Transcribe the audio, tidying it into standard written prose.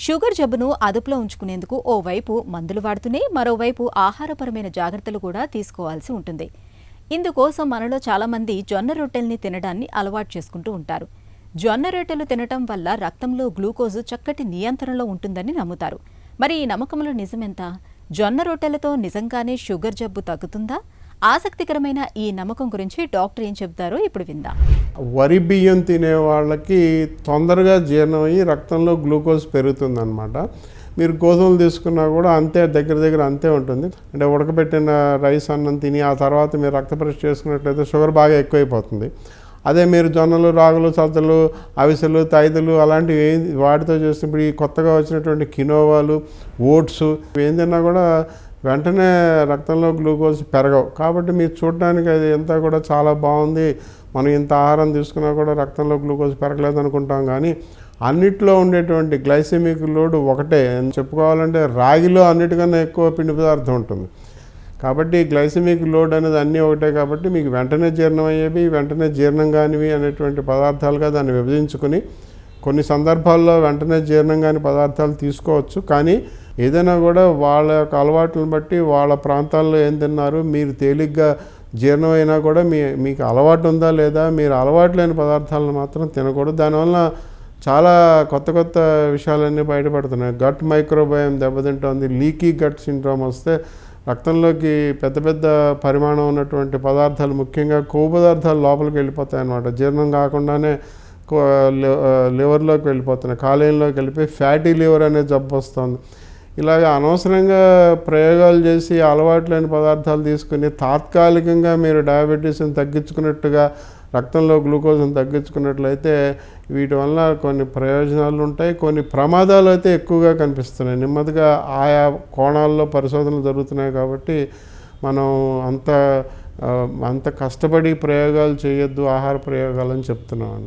Sugar జబ్బును అదుపులో ఉంచుకునేందుకు ఓవైపు మందులు వాడుతూనే మరోవైపు ఆహారపరమైన జాగ్రత్తలు కూడా తీసుకోవాల్సి ఉంటుంది. ఇందుకోసం మనలో చాలామంది జొన్న రొట్టెల్ని తినడాన్ని అలవాటు చేసుకుంటూ ఉంటారు. జొన్న రొట్టెలు తినటం వల్ల రక్తంలో గ్లూకోజు చక్కటి నియంత్రణలో ఉంటుందని నమ్ముతారు. మరి ఈ నమ్మకంలో నిజమెంత? జొన్న రొట్టెలతో నిజంగానే షుగర్ జబ్బు తగ్గుతుందా? ఆసక్తికరమైన ఈ నమ్మకం గురించి డాక్టర్ ఏం చెబుతారో ఇప్పుడు విందాం. వరి బియ్యం తినే వాళ్ళకి తొందరగా జీర్ణమయ్యి రక్తంలో గ్లూకోజ్ పెరుగుతుందన్నమాట. మీరు గోధుమలు తీసుకున్నా కూడా అంతే, దగ్గర అంతే ఉంటుంది. అంటే ఉడకబెట్టిన రైస్ అన్నం తిని ఆ తర్వాత మీరు రక్త పరీక్ష చేసుకున్నట్లయితే షుగర్ బాగా ఎక్కువైపోతుంది. అదే మీరు జొన్నలు, రాగులు, సజ్జలు, అవిసెలు, తైదులు అలాంటివి వాటితో చేసినప్పుడు ఈ కొత్తగా వచ్చినటువంటి కినోవాలు, ఓట్స్ ఏం తిన్నా కూడా వెంటనే రక్తంలో గ్లూకోజ్ పెరగవు. కాబట్టి మీరు చూడడానికి అది అంతా కూడా చాలా బాగుంది, మనం ఇంత ఆహారం తీసుకున్నా కూడా రక్తంలో గ్లూకోజ్ పెరగలేదు అనుకుంటాం. కానీ అన్నిట్లో ఉండేటువంటి గ్లైసెమిక్ లోడ్ ఒకటే. చెప్పుకోవాలంటే రాగిలో అన్నిటికన్నా ఎక్కువ పిండి పదార్థం ఉంటుంది. కాబట్టి గ్లైసెమిక్ లోడ్ అనేది అన్నీ ఒకటే. కాబట్టి మీకు వెంటనే జీర్ణం అయ్యేవి, వెంటనే జీర్ణం కానివి అనేటువంటి పదార్థాలుగా దాన్ని విభజించుకుని కొన్ని సందర్భాల్లో వెంటనే జీర్ణం కాని పదార్థాలు తీసుకోవచ్చు. కానీ ఏదైనా కూడా వాళ్ళ యొక్క అలవాట్లను బట్టి వాళ్ళ ప్రాంతాల్లో ఏం తిన్నారు, మీరు తేలిగ్గా జీర్ణమైనా కూడా మీకు అలవాటు ఉందా లేదా, మీరు అలవాటు లేని పదార్థాలను మాత్రం తినకూడదు. దానివల్ల చాలా కొత్త విషయాలన్నీ బయటపడుతున్నాయి. గట్ మైక్రోబయోమ్ దెబ్బతింటుంది. లీకీ గట్ సిండ్రోమ్ వస్తే రక్తంలోకి పెద్ద పరిమాణం ఉన్నటువంటి పదార్థాలు, ముఖ్యంగా కొవ్వు పదార్థాలు లోపలికి వెళ్ళిపోతాయి అన్నమాట. జీర్ణం కాకుండానే లివర్లోకి వెళ్ళిపోతున్నాయి, కాలేయంలోకి వెళ్ళిపోయి ఫ్యాటీ లివర్ అనే జబ్బు వస్తుంది. ఇలాగ అనవసరంగా ప్రయోగాలు చేసి అలవాటు లేని పదార్థాలు తీసుకుని తాత్కాలికంగా మీరు డయాబెటీస్ని తగ్గించుకున్నట్టుగా, రక్తంలో గ్లూకోజ్ని తగ్గించుకున్నట్లయితే వీటి వల్ల కొన్ని ప్రయోజనాలు ఉంటాయి, కొన్ని ప్రమాదాలు అయితే ఎక్కువగా కనిపిస్తున్నాయి. నెమ్మదిగా ఆయా కోణాల్లో పరిశోధనలు జరుగుతున్నాయి. కాబట్టి మనం అంత కష్టపడి ప్రయోగాలు చేయొద్దు, ఆహార ప్రయోగాలని చెప్తున్నాం.